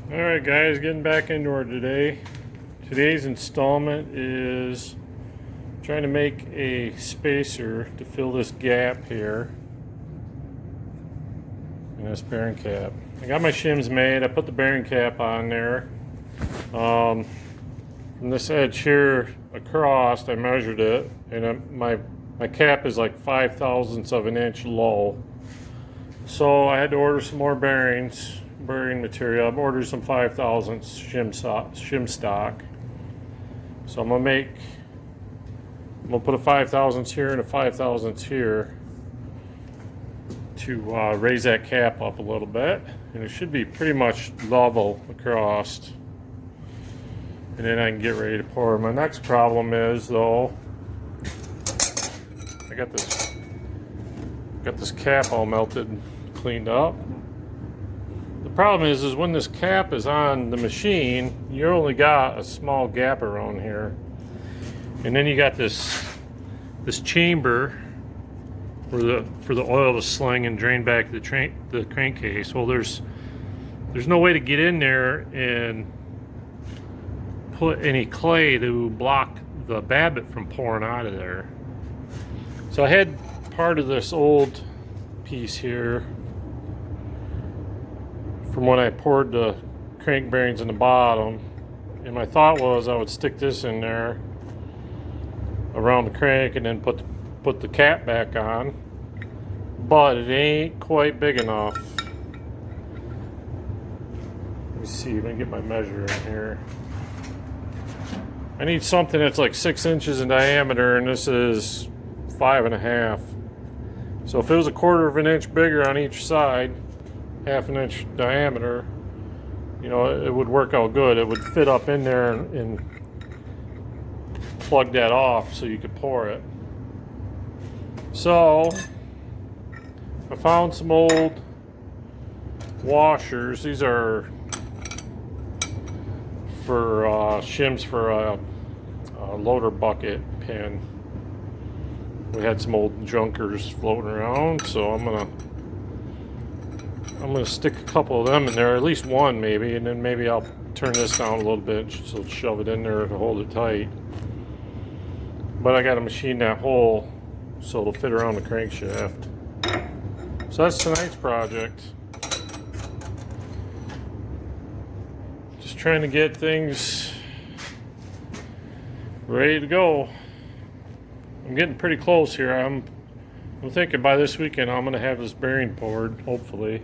Alright guys, getting back into it today. Today's installment is trying to make a spacer to fill this gap here in this bearing cap. I got my shims made. I put the bearing cap on there. From this edge here across, I measured it, and my cap is like 5/1000ths of an inch low. So I had to order some more bearing material. I've ordered some 5/1000ths shim stock. So I'm gonna put a 5/1000ths here and a 5/1000ths here to raise that cap up a little bit, and it should be pretty much level across. And then I can get ready to pour. My next problem is though, I got this cap all melted and cleaned up. The problem is when this cap is on the machine, you only got a small gap around here, and then you got this chamber for the oil to sling and drain back the crankcase. Well, there's no way to get in there and put any clay to block the babbitt from pouring out of there. So I had part of this old piece here from when I poured the crank bearings in the bottom, and my thought was I would stick this in there around the crank and then put the cap back on, but it ain't quite big enough. Let me see if I can get my measure in here. I need something that's like 6 inches in diameter, and this is 5.5. So if it was a 1/4 of an inch bigger on each side, 1/2 an inch diameter, you know, it would work out good. It would fit up in there and plug that off so you could pour it. So I found some old washers. These are for shims for a loader bucket pin. We had some old junkers floating around, so I'm gonna stick a couple of them in there, at least one maybe, and then maybe I'll turn this down a little bit so shove it in there to hold it tight. But I gotta machine that hole so it'll fit around the crankshaft. So that's tonight's project. Just trying to get things ready to go. I'm getting pretty close here. I'm thinking by this weekend I'm gonna have this bearing poured, hopefully.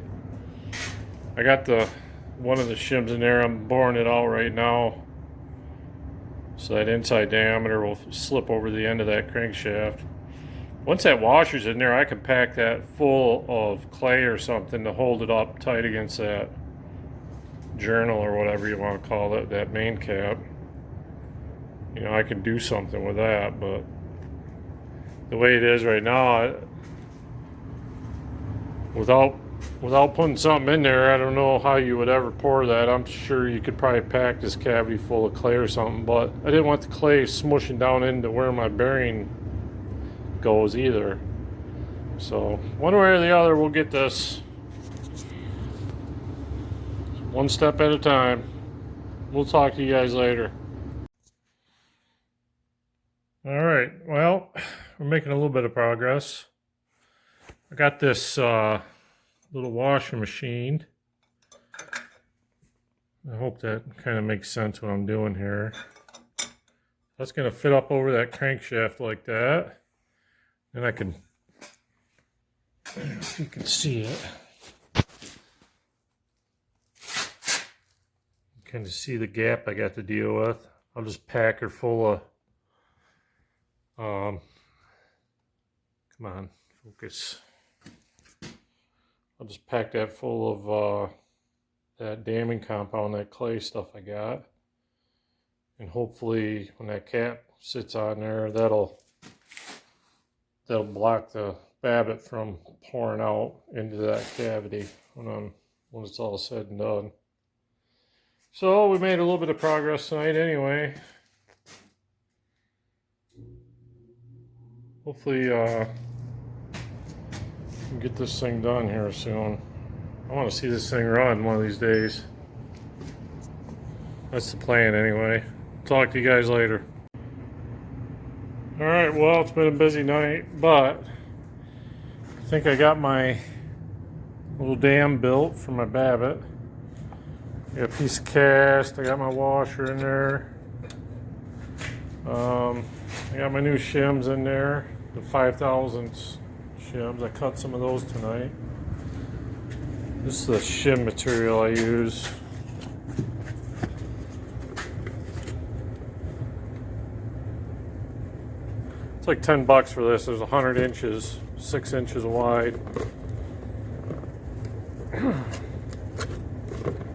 I got one of the shims in there. I'm boring it out right now, so that inside diameter will slip over the end of that crankshaft. Once that washer's in there, I can pack that full of clay or something to hold it up tight against that journal or whatever you want to call it, that main cap. You know, I can do something with that, but the way it is right now, without putting something in there, I don't know how you would ever pour that. I'm sure you could probably pack this cavity full of clay or something, but I didn't want the clay smushing down into where my bearing goes either. So one way or the other, we'll get this one step at a time. We'll talk to you guys later. All right, well, we're making a little bit of progress. I got this little washer machine. I hope that kind of makes sense what I'm doing here. That's going to fit up over that crankshaft like that. And I can, if you can see it, you kind of see the gap I got to deal with. I'll just pack her full of, come on, focus. I'll just pack that full of that damming compound, that clay stuff I got. And hopefully when that cap sits on there, that'll block the babbitt from pouring out into that cavity when it's all said and done. So we made a little bit of progress tonight anyway. Hopefully get this thing done here soon. I want to see this thing run one of these days. That's the plan anyway. Talk to you guys later. Alright, well, it's been a busy night, but I think I got my little dam built for my babbitt. I got a piece of cast, I got my washer in there. I got my new shims in there, the 5,000 shims. I cut some of those tonight. This is the shim material I use. It's like $10 for this. There's 100 inches, 6 inches wide.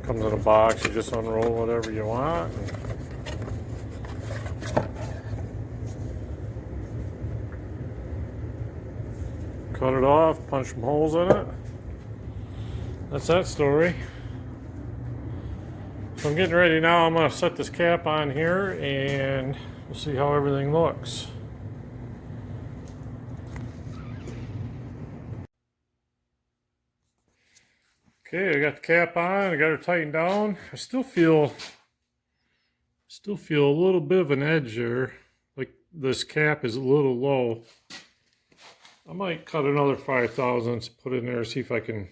Comes in a box. You just unroll whatever you want. Cut it off, punch some holes in it. That's that story. So I'm getting ready now. I'm going to set this cap on here and we'll see how everything looks. Okay, I got the cap on. I got her tightened down. I still feel a little bit of an edge there. Like this cap is a little low. I might cut another 5 thousandths, put it in there, see if I can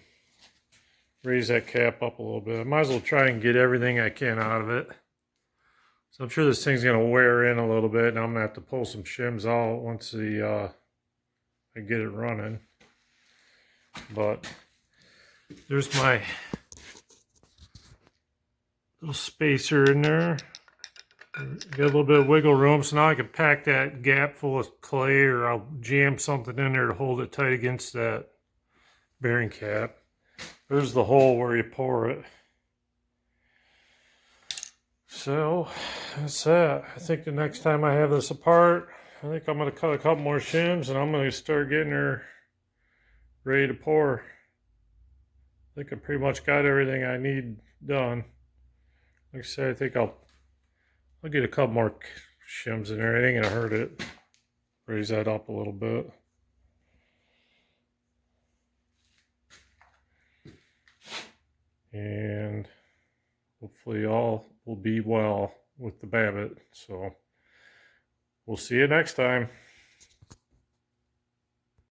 raise that cap up a little bit. I might as well try and get everything I can out of it. So I'm sure this thing's going to wear in a little bit, and I'm going to have to pull some shims out once I get it running. But there's my little spacer in there. Got a little bit of wiggle room, so now I can pack that gap full of clay, or I'll jam something in there to hold it tight against that bearing cap. There's the hole where you pour it. So that's that. I think the next time I have this apart, I think I'm going to cut a couple more shims and I'm going to start getting her ready to pour. I think I pretty much got everything I need done. Like I said, I think I'll get a couple more shims in there. It ain't gonna hurt it. Raise that up a little bit. And hopefully all will be well with the babbitt. So we'll see you next time.